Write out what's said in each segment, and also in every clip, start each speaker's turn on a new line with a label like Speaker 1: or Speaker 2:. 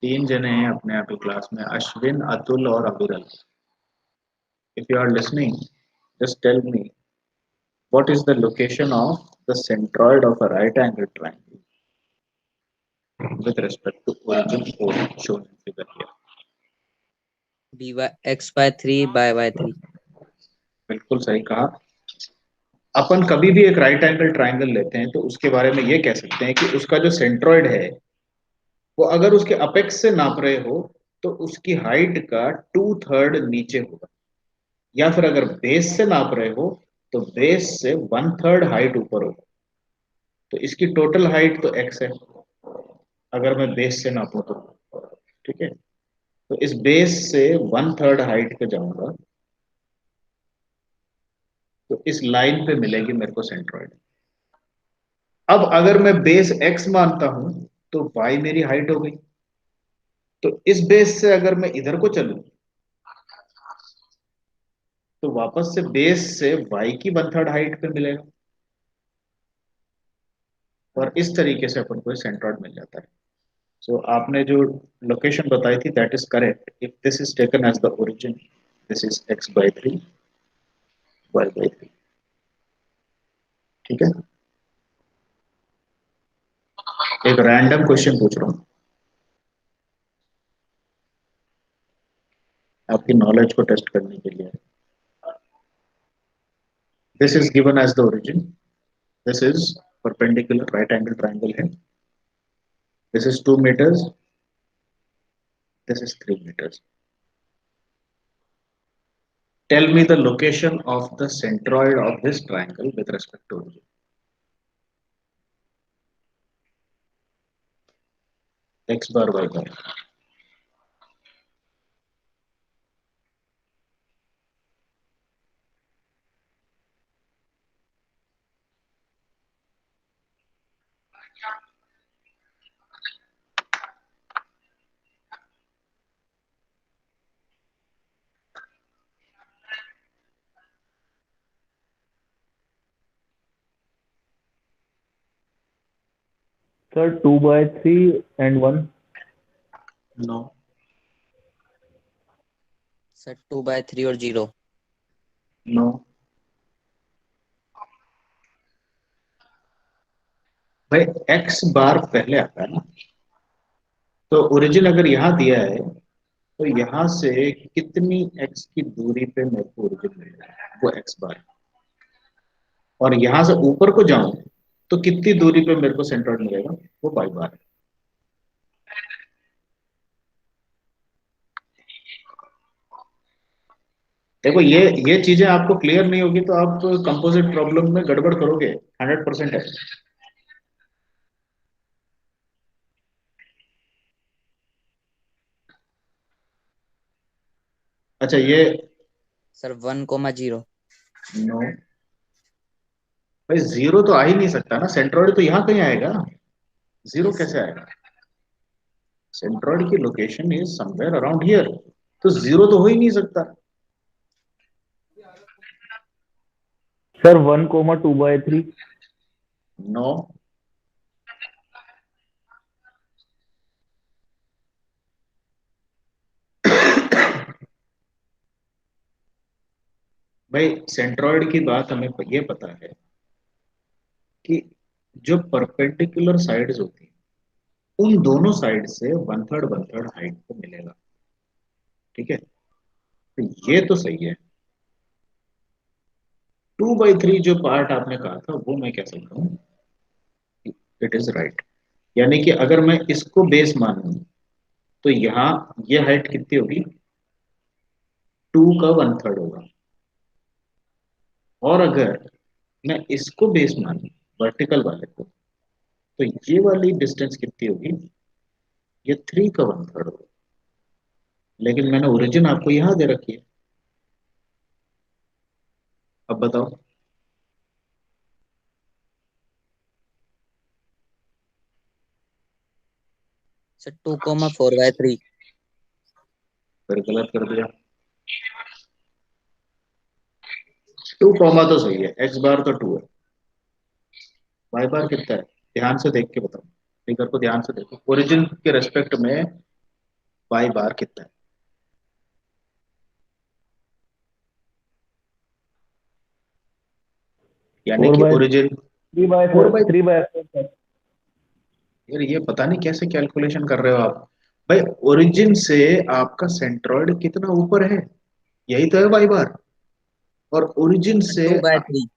Speaker 1: तीन जने हैं अपने यहाँ पे क्लास में, अश्विन, अतुल और Aviral. If you are listening, just tell me what is the location of the centroid of a right angle triangle with respect to origin O shown in figure here.
Speaker 2: D Y X by three by by three.
Speaker 1: बिल्कुल सही कहा. अपन कभी भी एक right angle triangle लेते हैं तो उसके बारे में ये कह सकते हैं कि उसका जो सेंट्रॉइड है वो अगर उसके अपेक्स से नाप रहे हो तो उसकी हाइट का 2/3 नीचे होगा, या फिर अगर बेस से नाप रहे हो तो बेस से 1/3 हाइट ऊपर होगा. तो इसकी टोटल हाइट तो x है अगर मैं बेस से नापूं तो. ठीक है, तो इस बेस से 1/3 हाइट पे जाऊंगा तो इस लाइन पे मिलेगी मेरे को सेंट्रॉइड. अब अगर मैं बेस x मानता हूं तो y मेरी हाइट हो गई. तो इस बेस से अगर मैं इधर को चलूं तो वापस से बेस से y की 1/3 हाइट पे मिलेगा. और इस तरीके से अपन को सेंट्रॉइड मिल जाता है. सो आपने जो लोकेशन बताई थी that is correct. If this is taken as the origin, this is x/3 y/3. ठीक है. एक रैंडम क्वेश्चन पूछ रहा हूँ आपकी नॉलेज को टेस्ट करने के लिए. This is given as the origin. This is perpendicular right angle triangle है. This is 2 meters. This is 3 meters. Tell me the location of the centroid of this triangle with respect to origin. X bar y bar.
Speaker 3: Sir, 2/3 and 1.
Speaker 1: No.
Speaker 2: Sir 2/3 और 0.
Speaker 1: No. भाई x बार पहले आता है ना. तो origin अगर यहाँ दिया है तो यहाँ से कितनी x की दूरी पे मेरे को ओरिजिन मिल रहा है वो x बार. और यहाँ से ऊपर को जाऊं तो कितनी दूरी पे मेरे को सेंट्रोइड मिलेगा वो y बार. देखो ये चीजें आपको क्लियर नहीं होगी तो आप कंपोजिट प्रॉब्लम में गड़बड़ करोगे 100% है. अच्छा ये.
Speaker 2: सर 1,0.
Speaker 1: नो. भाई जीरो तो आ ही नहीं सकता ना. सेंट्रोइड तो यहाँ कहीं आएगा. जीरो
Speaker 2: यस
Speaker 1: कैसे
Speaker 2: सर.
Speaker 1: आएगा. सेंट्रोइड की location is somewhere around here. तो जीरो तो हो ही नहीं सकता.
Speaker 3: Sir, 1,2/3.
Speaker 1: नो. भाई सेंट्रोइड की बात हमें ये पता है कि जो परपेंडिकुलर साइड्स होती हैं उन दोनों साइड से 1/3 हाइट पे मिलेगा. ठीक है, तो ये तो सही है. 2/3 जो पार्ट आपने कहा था वो मैं कह सकता हूँ इट इज राइट. यानी कि अगर मैं इसको बेस मानूं तो यहाँ ये हाइट कितनी होगी 2 का 1/3 होगा. और अगर मैं इसको बेस मानूं वर्टिकल वाले को तो ये वाली डिस्टेंस कितनी होगी ये 3 का 1/3 होगा. लेकिन मैंने ओरिजिन आपको यहाँ दे रखी है. अब बताओ.
Speaker 2: सर 2,4/3.
Speaker 1: फिर गलत कर दिया. 2 कॉमा तो सही है. x बार तो 2 है. y बार कितना है ध्यान से देख के बताओ. फिगर को ध्यान से देखो. ओरिजिन के रेस्पेक्ट में y बार कितना है? यानी
Speaker 3: फोर
Speaker 1: कि
Speaker 3: by
Speaker 1: origin
Speaker 3: three by
Speaker 1: 4/।
Speaker 3: Three by four.
Speaker 1: यार ये पता नहीं कैसे कैलकुलेशन कर रहे हो आप। भाई ओरिजिन से आपका सेंट्रॉइड कितना ऊपर है, यही तो है y बार। और ओरिजिन से
Speaker 2: 2/3।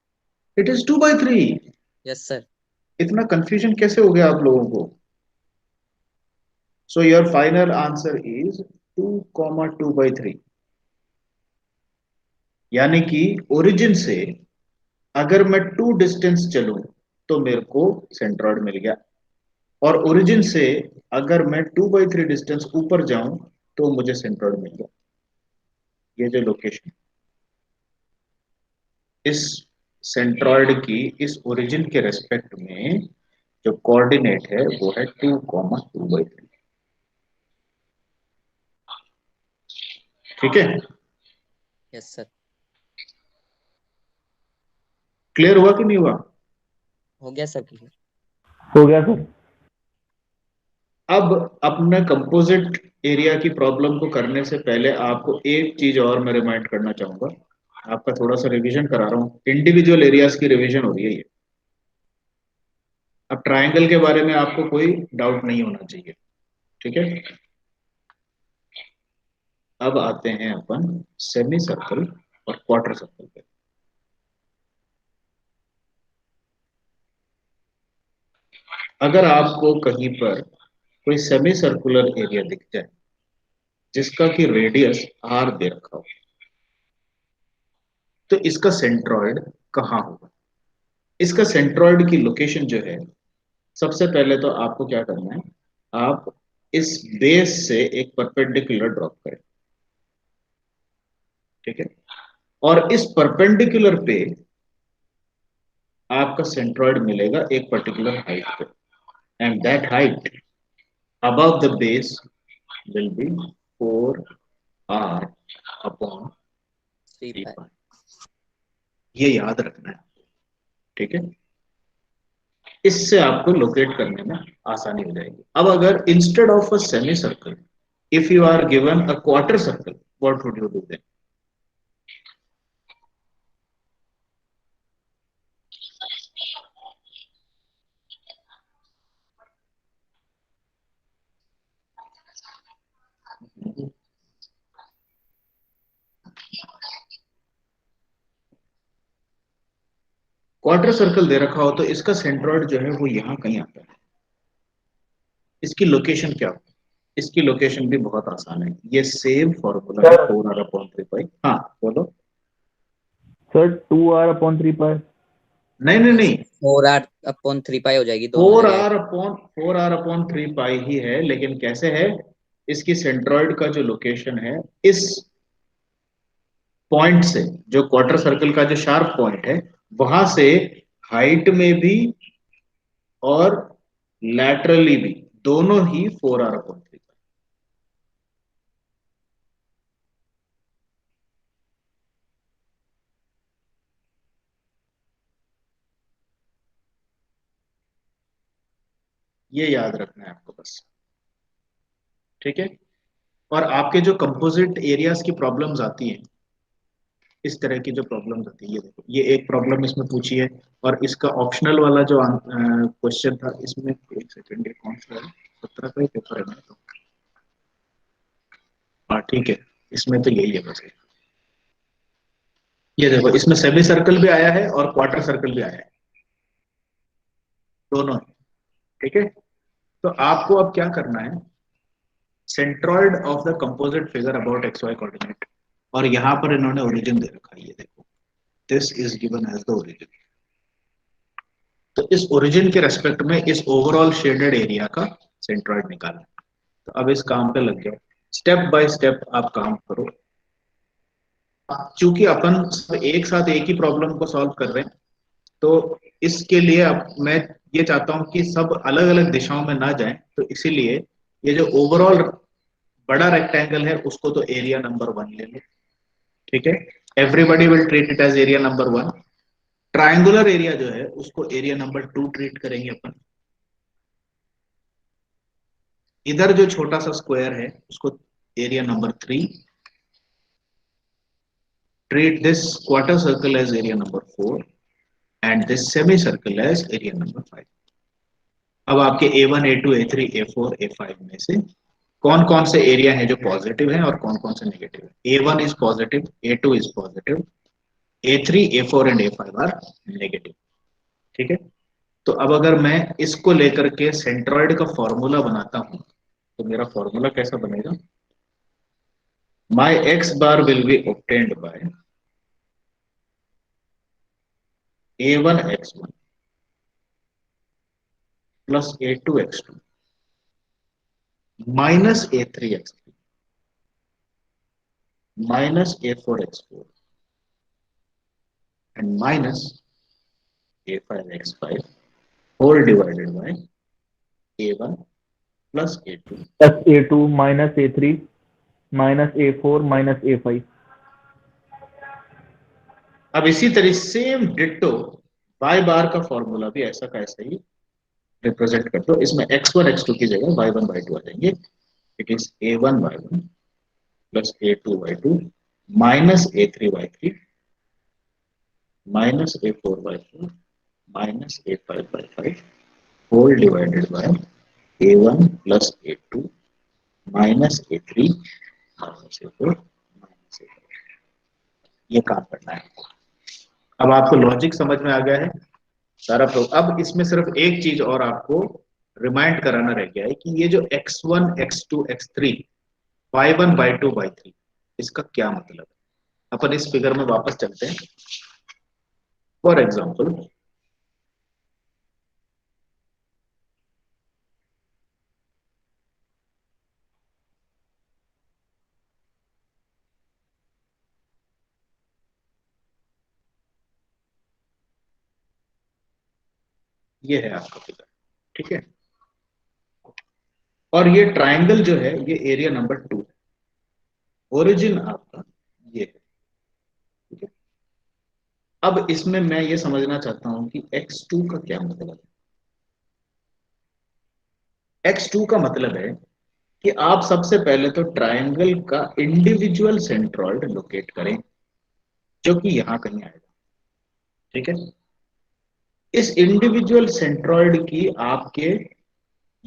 Speaker 1: It is 2/3।
Speaker 2: Yes sir.
Speaker 1: इतना कंफ्यूजन कैसे हो गया आप लोगों को? So your final answer is 2,2/3। यानी कि ओरिजिन से अगर मैं 2 डिस्टेंस चलूं तो मेरे को सेंट्रॉइड मिल गया, और ओरिजिन से अगर मैं 2/3 डिस्टेंस ऊपर जाऊं तो मुझे सेंट्रॉइड मिल गया। ये जो लोकेशन, इस सेंट्रॉइड की इस ओरिजिन के रेस्पेक्ट में जो कोऑर्डिनेट है वो है 2,2/3। ठीक है,
Speaker 2: यस सर।
Speaker 1: क्लियर हुआ कि नहीं हुआ?
Speaker 2: हो गया सर क्लियर।
Speaker 3: हो गया सर।
Speaker 1: अब अपने कंपोजिट एरिया की प्रॉब्लम को करने से पहले आपको एक चीज और मैं रिमाइंड करना चाहूंगा। आपका थोड़ा सा रिवीजन करा रहा हूँ, इंडिविजुअल एरियाज की रिवीजन हो रही है ये। अब ट्रायंगल के बारे में आपको कोई डाउट नहीं होना चाहिए, ठीक है। अब आते हैं अपन सेमी सर्कल और क्वार्टर सर्कल पे। अगर आपको कहीं पर कोई सेमी सर्कुलर एरिया दिख जाए जिसका कि रेडियस आर दे रखा हो, तो इसका सेंट्रॉइड कहाँ होगा? इसका सेंट्रॉइड की लोकेशन जो है, सबसे पहले तो आपको क्या करना है, आप इस बेस से एक परपेंडिकुलर ड्रॉप करें, ठीक है। और इस परपेंडिकुलर पे आपका सेंट्रॉइड मिलेगा एक पर्टिकुलर हाइट पे, and that height above the base will be 4r upon
Speaker 2: 3/5।
Speaker 1: 3 pi। ये याद रखना है, ठीक है। इससे आपको लोकेट करने में आसानी हो जाएगी। अब अगर instead of a semi circle if you are given a quarter circle, what would you do then? Quarter circle दे रखा हो तो इसका सेंट्रॉइड जो है वो यहां कहीं आता है। इसकी लोकेशन क्या हो? इसकी लोकेशन भी बहुत आसान है, ये सेम फॉर्मूला है,
Speaker 3: सर
Speaker 1: 4r/3 पाई। हाँ बोलो।
Speaker 3: सर 2r/3 पाई।
Speaker 1: नहीं नहीं नहीं,
Speaker 2: 4r/3 हो जाएगी, दोनों
Speaker 1: फोर
Speaker 2: जगह।
Speaker 1: आर अपॉन 4r/3 पाई ही है, लेकिन कैसे है? इसकी सेंट्रॉइड का जो लोकेशन है, इस पॉइंट से, जो क्वार्टर सर्कल का जो शार्प पॉइंट है, वहां से हाइट में भी और लैटरली भी, दोनों ही 4r/3। ये याद रखना है आपको बस, ठीक है। और आपके जो कंपोजिट एरियाज की प्रॉब्लम्स आती हैं, इस तरह की जो प्रॉब्लम्स आती है, ये देखो, ये एक प्रॉब्लम इसमें पूछी है। और इसका ऑप्शनल वाला जो क्वेश्चन था इसमें, एक सेकंड, ये कौन सा है? 17 का ही पेपर है ना, तो हाँ ठीक है, इसमें तो यही है बस। ये देखो, इसमें सेमी सर्कल भी आया है और क्वार्टर सर्कल भी आया है, दोनों है, ठीक है। तो आपको अब क्या करना है, centroid of the composite figure about X Y coordinate, और यहां पर इन्होंने ओरिजिन दे रखा है, ये देखो, this is given as the origin. तो इस ओरिजिन के रेस्पेक्ट में इस ओवरऑल शेडेड एरिया का सेंट्रॉइड निकालना। तो अब इस काम पे लग जाओ, स्टेप बाय स्टेप आप काम करो। चूंकि अपन सब एक साथ एक ही प्रॉब्लम को सॉल्व कर रहे हैं, तो इसके लिए अब मैं ये चाहता हूं कि सब अलग अलग दिशाओं में ना जाएं, तो इसीलिए ये जो ओवरऑल बड़ा रेक्टेंगल है उसको तो एरिया नंबर 1 ले लो, ठीक है। Everybody will treat it as area number 1। Triangular area जो है उसको एरिया नंबर 2 ट्रीट करेंगे अपन। इधर जो छोटा सा स्क्वायर है उसको area number 3, treat this quarter circle as area number 4 and this semicircle as area number 5. अब आपके A1, A2, A3, A4, A5 में से कौन कौन से एरिया हैं जो पॉजिटिव हैं और कौन कौन से नेगेटिव है? A1 is positive, A2 is positive, A3, A4 and A5 are negative. ठीक है, तो अब अगर मैं इसको लेकर के सेंट्रॉइड का फॉर्मूला बनाता हूं तो मेरा फॉर्मूला कैसा बनेगा? My X bar will be obtained by A1 x1 plus A2 x2 minus A3 x3 minus A4 x4 and minus A5 x5 whole divided by A1 plus A2
Speaker 3: plus A2 minus A3 minus A4 minus A5।
Speaker 1: अब इसी तरह same ditto y बार का formula भी ऐसा का ऐसा ही represent कर दो। इसमें x1 x2 की जगह y1 y2 आ जाएंगे। It is A1 y1 plus A2 y2 minus A3 y3 minus A4 y4 minus A5 y5 whole divided by A1 plus A2 minus A3 minus A4 minus A5। ये काम करना है। अब आपको लॉजिक समझ में आ गया है सारा अब इसमें सिर्फ एक चीज और आपको रिमाइंड कराना रह गया है कि ये जो x1 x2 x3 y1 y2 y3 इसका क्या मतलब है। अपन इस फिगर में वापस चलते हैं। फॉर एग्जांपल ये है आपका फिगर, ठीक है, और ये ट्राइंगल जो है ये एरिया नंबर 2 है। ओरिजिन आपका ये है, ठीक है। अब इसमें मैं ये समझना चाहता हूं कि x2 का क्या मतलब है। x2 का मतलब है कि आप सबसे पहले तो ट्राइंगल का इंडिविजुअल सेंट्रॉइड लोकेट करें जो कि यहां कहीं आएगा, ठीक है। इस इंडिविजुअल सेंट्रॉइड की आपके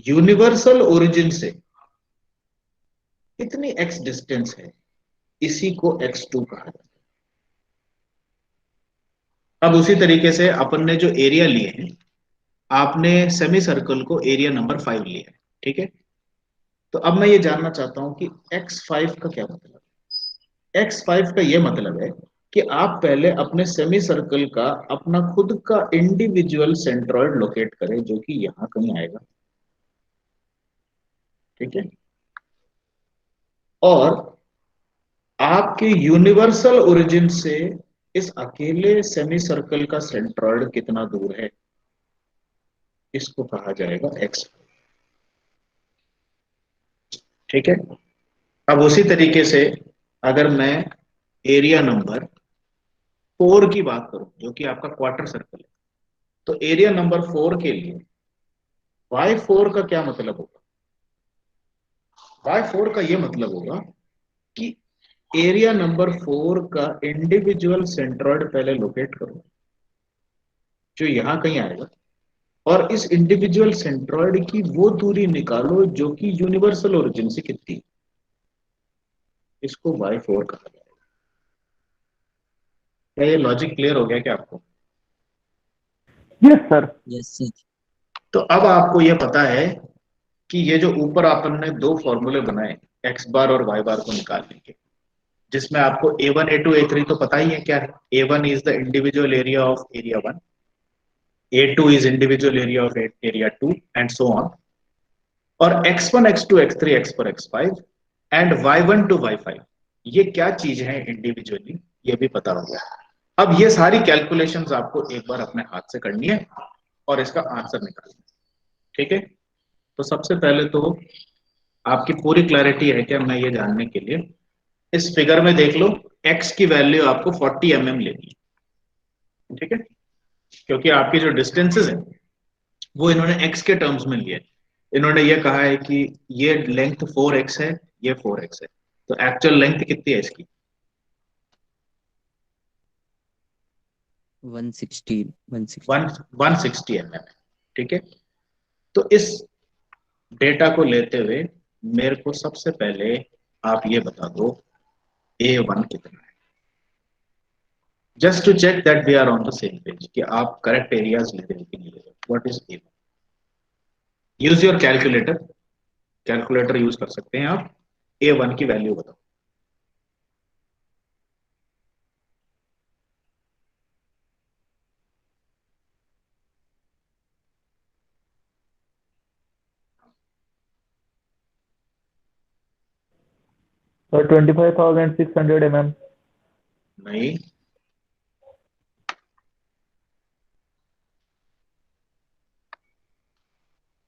Speaker 1: यूनिवर्सल ओरिजिन से कितनी x डिस्टेंस है, इसी को x2 कहा जाता है। अब उसी तरीके से अपन ने जो एरिया लिए हैं, आपने सेमी सर्कल को एरिया नंबर 5 लिया है, ठीक है। तो अब मैं ये जानना चाहता हूं कि x5 का क्या मतलब है। x5 का ये मतलब है कि आप पहले अपने सेमी सर्कल का अपना खुद का इंडिविजुअल सेंट्रॉइड लोकेट करें जो कि यहां कहीं आएगा, ठीक है। और आपके यूनिवर्सल ओरिजिन से इस अकेले सेमी सर्कल का सेंट्रॉइड कितना दूर है, इसको कहा जाएगा x, ठीक है। अब उसी तरीके से अगर मैं एरिया नंबर 4 की बात करूं जो कि आपका क्वार्टर सर्कल है, तो एरिया नंबर 4 के लिए y4 का क्या मतलब होगा। y4 का ये मतलब होगा कि एरिया नंबर 4 का इंडिविजुअल सेंट्रॉइड पहले लोकेट करो जो यहां कहीं आएगा, और इस इंडिविजुअल सेंट्रॉइड की वो दूरी निकालो जो कि यूनिवर्सल ओरिजिन से कितनी है, इसको y4 कहा जाएगा। क्या ये लॉजिक क्लियर हो गया क्या आपको?
Speaker 3: Yes sir.
Speaker 2: Yes sir.
Speaker 1: तो अब आपको ये पता है कि ये जो ऊपर अपन ने दो फॉर्मूले बनाए एक्स बार और वाई बार को निकालने के, जिसमें आपको A1 A2 A3 तो पता ही है क्या है। A1 is the individual area of area 1, A2 is individual area of area 2 and so on. और x1 x2 x3 x4 x5 and y1 to y5 ये क्या चीज है इंडिविजुअली, ये भी पता हो गया। अब ये सारी कैलकुलेशंस आपको एक बार अपने हाथ से करनी है और इसका आंसर निकालना है, ठीक है। तो सबसे पहले तो आपकी पूरी क्लैरिटी है क्या मैं ये जानने के लिए, इस फिगर में देख लो x की वैल्यू आपको 40 mm लेनी है, ठीक है, क्योंकि आपकी जो डिस्टेंसेस हैं वो इन्होंने x के टर्म्स में लिए। इन्होंने ये कहा है कि ये लेंथ 4x है, ये 4x है, तो एक्चुअल लेंथ कितनी है इसकी?
Speaker 2: 160
Speaker 1: 160 mm है। ठीक है, तो इस डेटा को लेते हुए मेरे को सबसे पहले आप ये बता दो A1 कितना है, just to check that we are on the same page, कि आप करेक्ट एरियाज ले रहे हो कि नहीं ले रहे हो। What is A1? Use your calculator, calculator use कर सकते हैं आप। A1 की वैल्यू बताओ।
Speaker 3: Sir 25,600 mm।
Speaker 1: नहीं,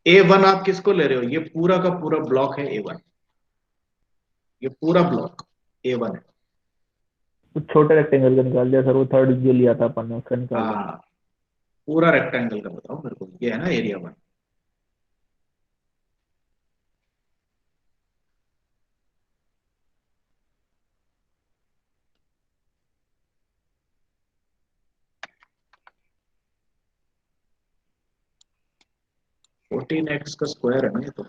Speaker 1: A1 आप किसको ले रहे हो? ये पूरा का पूरा ब्लॉक है A1, ये पूरा ब्लॉक A1 है।
Speaker 3: तो छोटे रेक्टेंगल का निकाल दिया सर, वो थर्ड जो लिया था अपन ने उसका निकाल दिया।
Speaker 1: हाँ, पूरा रेक्टेंगल का बताओ मेरे को, ये है ना एरिया 1। फोर्टीन एक्स का स्क्वायर है ना ये तो?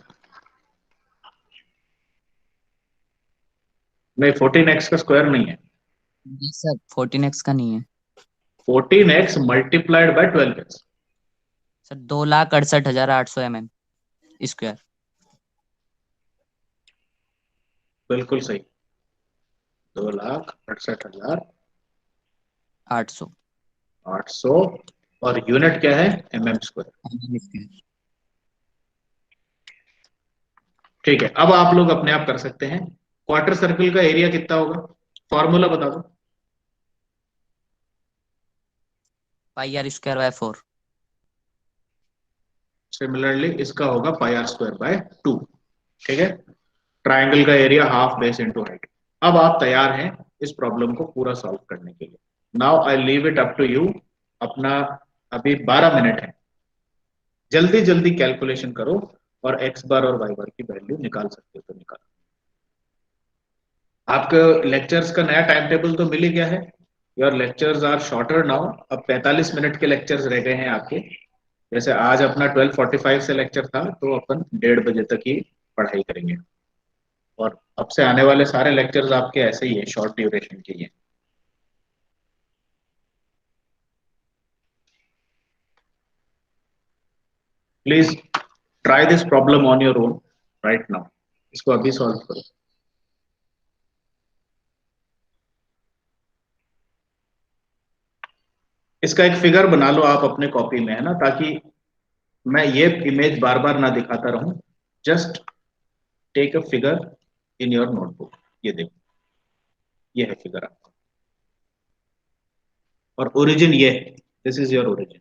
Speaker 1: नहीं, 14x का स्क्वायर नहीं है।
Speaker 2: जी सर, 14x का नहीं है
Speaker 1: 14x multiplied by 12x।
Speaker 2: Sir. 2,68,800 square.
Speaker 1: बिल्कुल सही, 2,68,800।
Speaker 2: 800
Speaker 1: और यूनिट क्या है? mm²। ठीक है, अब आप लोग अपने आप कर सकते हैं। क्वार्टर सर्कल का एरिया कितना होगा? फॉर्मूला बता दो।
Speaker 2: πr² / 4।
Speaker 1: सिमिलरली इसका होगा πr²/2। ठीक है, ट्राइंगल का area half base into height. अब आप तैयार हैं इस प्रॉब्लम को पूरा सॉल्व करने के लिए। Now I leave it up to you. अपना अभी 12 मिनट है, जल्दी जल्दी कैलकुलेशन करो और एक्स बार और वाई बार की वैल्यू निकाल सकते हो तो निकालो। आपके लेक्चर्स का नया टाइम टेबल तो मिल ही गया है। Your lectures are shorter now. अब 45 मिनट के लेक्चर्स रह गए हैं आपके। जैसे आज अपना 12:45 से लेक्चर था, तो अपन 1:30 बजे तक ही पढ़ाई करेंगे। और अब से आने वाले सारे लेक्चर्स आपके ऐसे ही है, शॉर्ट ड्यूरेशन के ही है। Please try this problem on your own right now. इसको अभी सॉल्व करो। इसका एक फिगर बना लो आप अपने कॉपी में, है ना, ताकि मैं ये इमेज बार बार ना दिखाता रहूं। Just take a figure in your notebook. ये देखो, ये है फिगर आपका, और ओरिजिन ये है। This is your origin.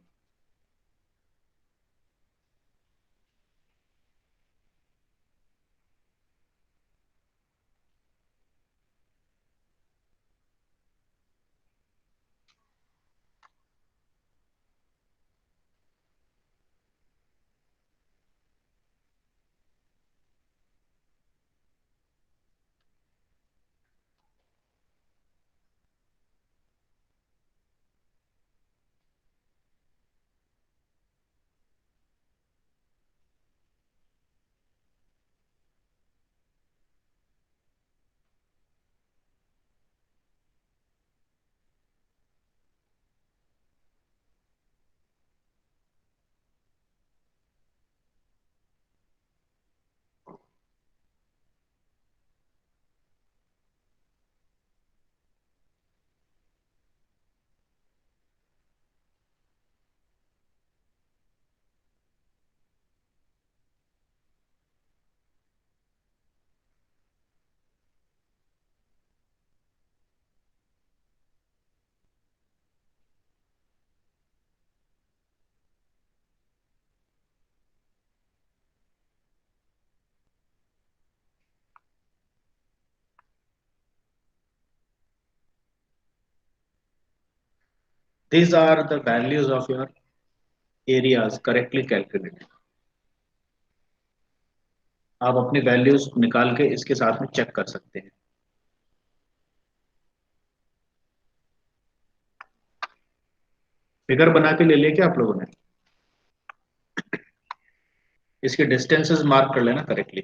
Speaker 1: These are the values of your areas correctly calculated. आप अपनी वैल्यूज निकाल के इसके साथ में चेक कर सकते हैं। फिगर बना के ले लिया क्या आप लोगों ने? इसके डिस्टेंसेस मार्क कर लेना करेक्टली।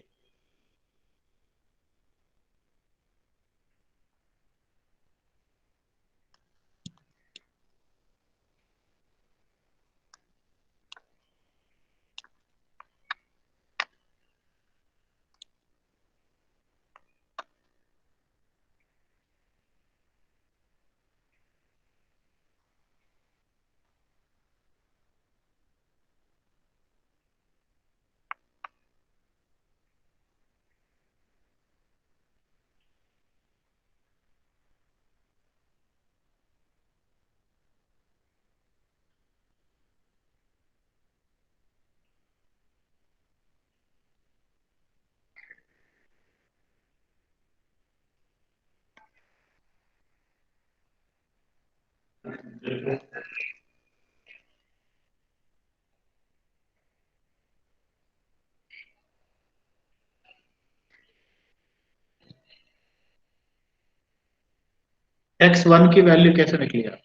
Speaker 1: x1 की वैल्यू कैसे निकली आप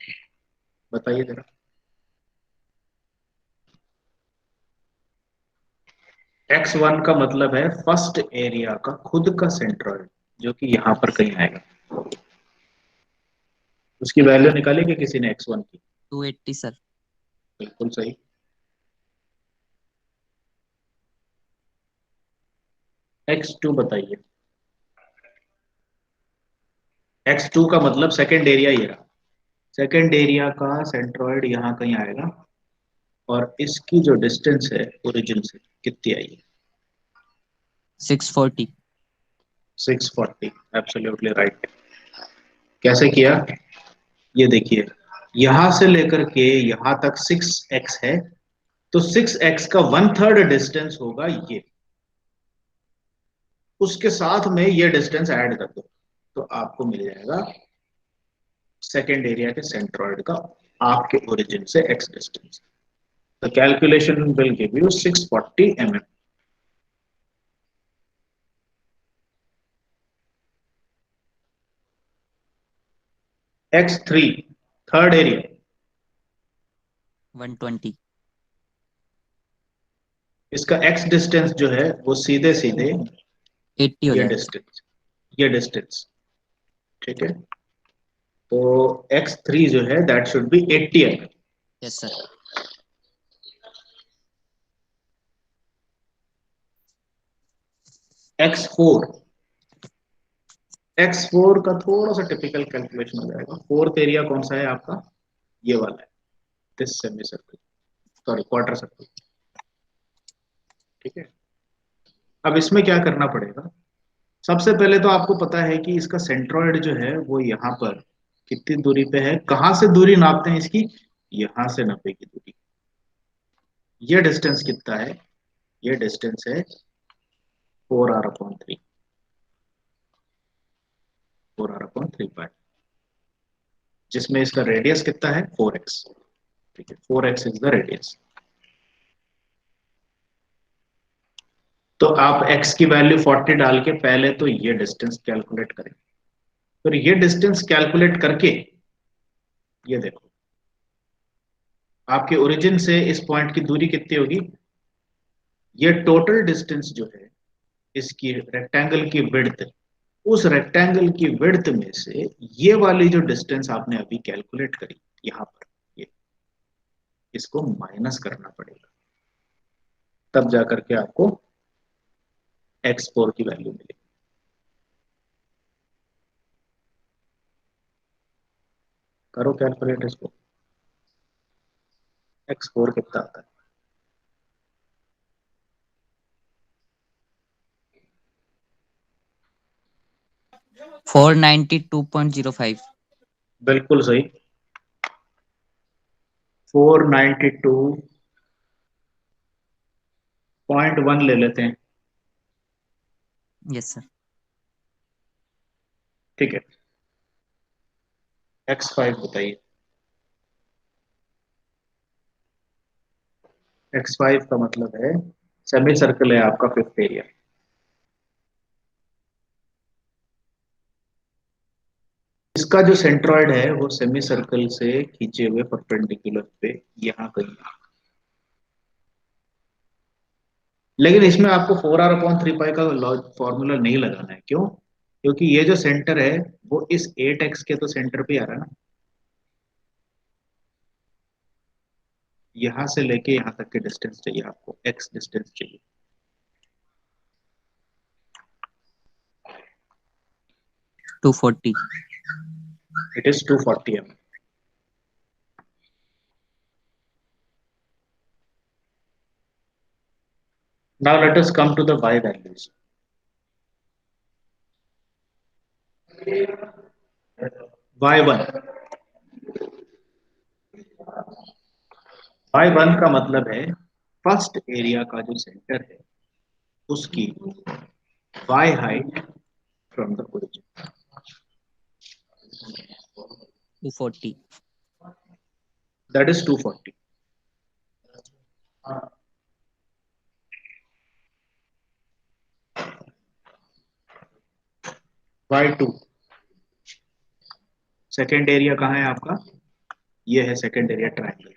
Speaker 1: बताइए जरा। x1 का मतलब है फर्स्ट एरिया का खुद का सेंट्रॉइड, जो कि यहां पर कहीं आएगा। उसकी वैल्यू निकाली कि किसी ने x1 की?
Speaker 2: 280 सर।
Speaker 1: बिल्कुल सही। x2 बताइए। x2 का मतलब सेकेंड एरिया ये रहा। सेकेंड एरिया का सेंट्रॉइड यहाँ कहीं आएगा, और इसकी जो डिस्टेंस है ओरिजिन से कितनी आई है?
Speaker 2: 640।
Speaker 1: 640। Absolutely right. कैसे किया? ये देखिए, यहां से लेकर के यहां तक 6x है, तो 6x का 1/3 डिस्टेंस होगा ये, उसके साथ में ये डिस्टेंस ऐड कर दो तो आपको मिल जाएगा सेकेंड एरिया के सेंट्रॉइड का आपके ओरिजिन से x distance. The calculation will give you 640 mm। x3 third area,
Speaker 2: 120।
Speaker 1: इसका x डिस्टेंस जो है वो सीधे सीधे
Speaker 2: 80 हो
Speaker 1: ये
Speaker 2: जाएगा।
Speaker 1: डिस्टेंस, ये डिस्टेंस, ठीक है। तो x3 जो है that should be 80 mm।
Speaker 2: Yes sir.
Speaker 1: x4, x4 का थोड़ा सा टिपिकल कैलकुलेशन हो जाएगा। फोर्थ एरिया कौन सा है आपका? ये वाला है, this semi circle, sorry quarter circle, ठीक है। अब इसमें क्या करना पड़ेगा? सबसे पहले तो आपको पता है कि इसका सेंट्रॉइड जो है वो यहाँ पर कितनी दूरी पे है। कहां से दूरी नापते हैं इसकी? यहां से नापेगी दूरी। ये डिस्टेंस कितना है? ये डिस्टेंस है 4r/3, 4r/3 जिसमें इसका रेडियस कितना है? 4x, ठीक है। 4x is the radius. तो आप x की वैल्यू 40 डाल के पहले तो ये डिस्टेंस कैलकुलेट करें, फिर ये डिस्टेंस कैलकुलेट करके ये देखो आपके ओरिजिन से इस पॉइंट की दूरी कितनी होगी। ये टोटल डिस्टेंस जो है इसकी रेक्टेंगल की विड्थ, उस रेक्टेंगल की विड्थ में से ये वाली जो डिस्टेंस आपने अभी कैलकुलेट करी यहां पर, ये इसको माइनस करना पड़ेगा, तब जाकर के आपको x4 की वैल्यू मिलेगी। करो कैलकुलेट इसको, x4 कितना आता है?
Speaker 2: 492.05।
Speaker 1: बिल्कुल सही। 492.1 ले लेते हैं,
Speaker 2: यस सर।
Speaker 1: ठीक है। x5 बताइए। x5 का मतलब है सेमी सर्कल है आपका फिफ्थ एरिया, इसका जो सेंट्रॉइड है वो सेमी सर्कल से खींचे हुए परपेंडिकुलर पे यहाँ कहीं, लेकिन इसमें आपको 4r/3 का फॉर्मूला नहीं लगाना है। क्यों? क्योंकि ये जो सेंटर है वो इस 8x के तो सेंटर पे आ रहा है ना, यहां से लेके यहां तक के डिस्टेंस चाहिए आपको, x डिस्टेंस चाहिए।
Speaker 2: 240.
Speaker 1: It is 240 mm। Now let us come to the y values. y1, y1 का मतलब है फर्स्ट एरिया का जो सेंटर है उसकी y height from the origin,
Speaker 2: 240.
Speaker 1: That is 240। y2, second area कहाँ है आपका? ये है सेकेंड एरिया ट्रायंगल,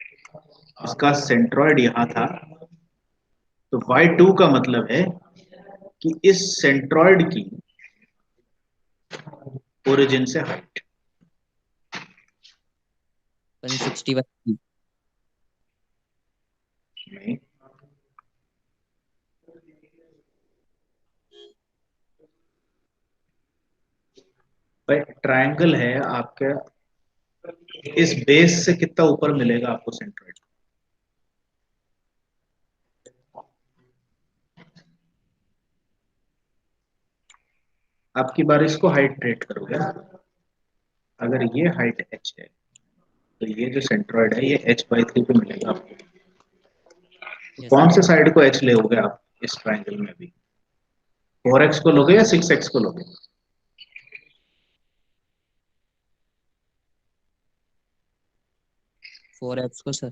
Speaker 1: इसका सेंट्रॉइड यहां था, तो y2 का मतलब है कि इस सेंट्रॉइड की ओरिजिन से हाइट।
Speaker 2: 160 by 3.
Speaker 1: नहीं, भाई ट्रायंगल है आपके, इस बेस से कितना ऊपर मिलेगा आपको सेंट्रॉइड? आपकी बार इसको हाइट रेट करोगे, अगर ये हाइट h है तो ये जो सेंट्रॉइड है ये h/3 पे मिलेगा आपको।
Speaker 2: Yes,
Speaker 1: कौन
Speaker 2: sir.
Speaker 1: से साइड को h लोगे आप इस ट्रायंगल में भी? 4x को लोगे या 6x को लोगे?
Speaker 2: 4x को सर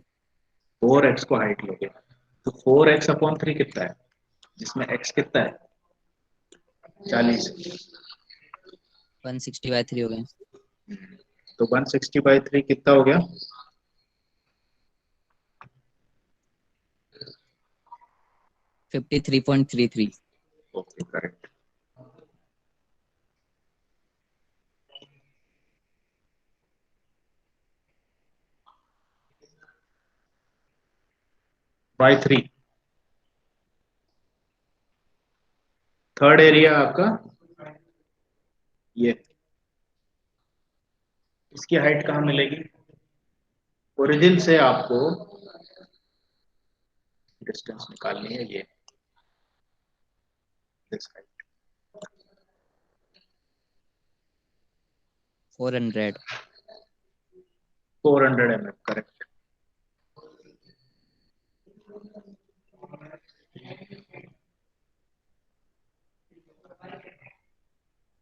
Speaker 1: 4x को हाइट लोगे, तो 4x/3 कितना है, जिसमें x कितना है? 40।
Speaker 2: 160 by 3 हो गए.
Speaker 1: तो 160/3 कितना हो गया?
Speaker 2: 53.33.
Speaker 1: Okay, correct. y3, third area आपका ये, इसकी हाइट कहाँ मिलेगी? ओरिजिन से आपको डिस्टेंस निकालनी है, ये this height
Speaker 2: 400.
Speaker 1: 400 mm, correct.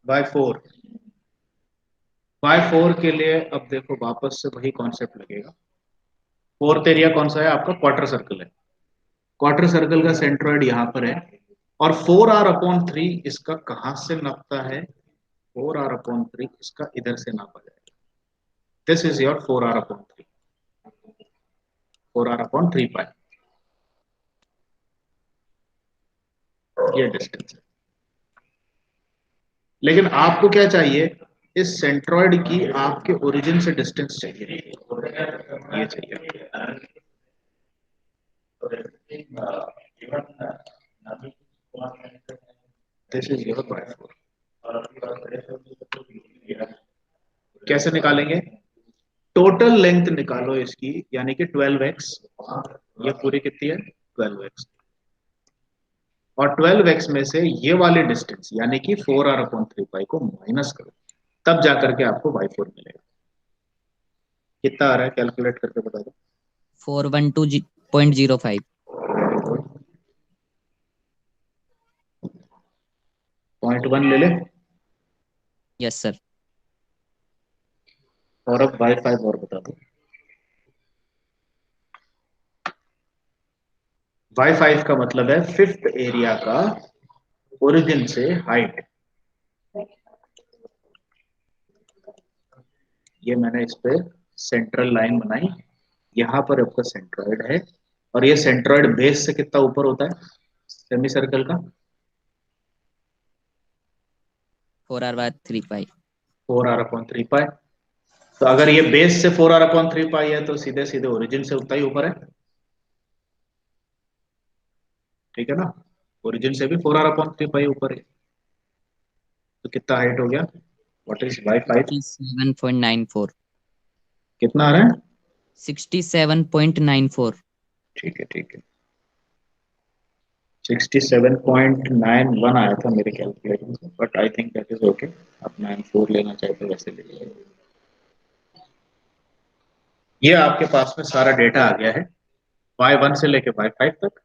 Speaker 1: y4, y4 के लिए अब देखो वापस से वही कॉन्सेप्ट लगेगा। फोर्थ एरिया कौन सा है आपका? क्वार्टर सर्कल है, क्वार्टर सर्कल का सेंट्रॉइड यहाँ पर है, और 4r/3 इसका कहां से नापता है? 4r/3 इसका इधर से नापा जाएगा। This is your 4r/3, 4r/3 पाई, ये डिस्टेंस है। लेकिन आपको क्या चाहिए? इस सेंट्रॉइड की आपके ओरिजिन से डिस्टेंस चाहिए, ये चाहिए। This is your y4। कैसे निकालेंगे? टोटल लेंथ निकालो इसकी, यानी कि 12x, ये पूरी कितनी है? 12x, और 12x में से ये वाले डिस्टेंस यानी कि 4r/3 को माइनस करो, तब जाकर के आपको y4 मिलेगा। कितना आ रहा है कैलकुलेट करके बता दो।
Speaker 2: 412.05.
Speaker 1: 0.1 ले ले,
Speaker 2: Yes, sir.
Speaker 1: और अब y5 और बता दो। y5 का मतलब है फिफ्थ एरिया का ओरिजिन से हाइट। ये मैंने इस पे सेंट्रल लाइन बनाई, यहाँ पर आपका सेंट्रॉइड है, और ये सेंट्रॉइड बेस से कितना ऊपर होता है सेमी सर्कल का?
Speaker 2: 4r/3 पाई।
Speaker 1: 4r/3 पाई। तो अगर ये बेस से 4r/3 पाई है तो सीधे सीधे ओरिजिन से उतना ही ऊपर है, ठीक है ना? ओरिजिन से भी 4r/3 पाई ऊपर है। तो कितना हाइट हो गया? What is by 5?
Speaker 2: 67.94।
Speaker 1: कितना आ रहा है?
Speaker 2: 67.94।
Speaker 1: ठीक है ठीक है, 67.91 आया था मेरे कैलकुलेशन से, but I think that is okay. आप 94 लेना चाहे तो वैसे ले लीजिए। ये आपके पास में सारा डेटा आ गया है, y1 से लेके y5 तक,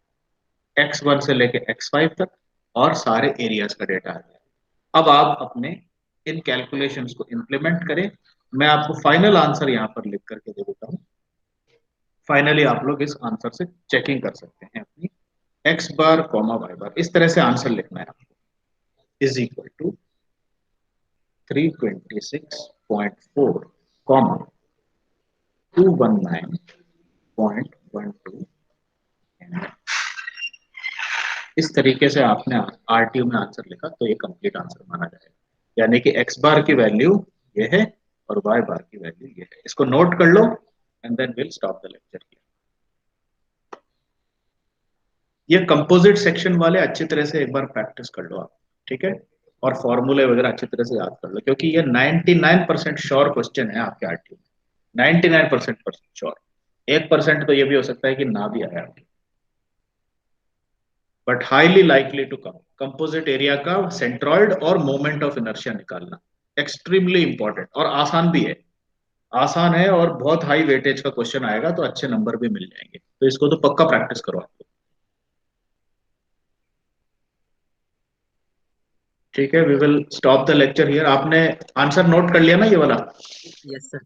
Speaker 1: x1 से लेके x5 तक, और सारे एरियाज का डेटा आ गया। अब आप अपने इन कैलकुलेशंस को इम्प्लीमेंट करें। मैं आपको फाइनल आंसर यहाँ पर लिख करके दे देता हूँ। फाइनली आप लोग इस आंसर से चेकिंग कर सकते हैं अपनी। x बार कॉमा y बार, इस तरह से आंसर लिखना है आपको, इज इक्वल टू 326.4 कॉमा 219.12। इस तरीके से आपने आरटीयू में आंसर लिखा तो ये कंप्लीट आंसर माना जाएगा। यानी कि x बार की वैल्यू ये है और y बार की वैल्यू ये है। इसको नोट कर लो and then will stop the lecture here. ये कंपोजिट सेक्शन वाले अच्छी तरह से एक बार प्रैक्टिस कर लो आप, ठीक है? और फॉर्मूले वगैरह अच्छी तरह से याद कर लो, क्योंकि ये 99% श्योर क्वेश्चन है आपके आरटीयू में। 99% श्योर। 1% तो ये भी हो सकता है कि ना भी आया, but highly likely to come. Composite area का सेंट्रॉइड और मोमेंट ऑफ इनर्शिया निकालना एक्सट्रीमली इंपॉर्टेंट, और आसान भी है। आसान है और बहुत हाई वेटेज का क्वेश्चन आएगा तो अच्छे नंबर भी मिल जाएंगे, तो इसको तो पक्का प्रैक्टिस करो आप। ठीक है, we will stop the lecture here. आपने आंसर नोट कर लिया ना ये वाला?
Speaker 2: Yes sir.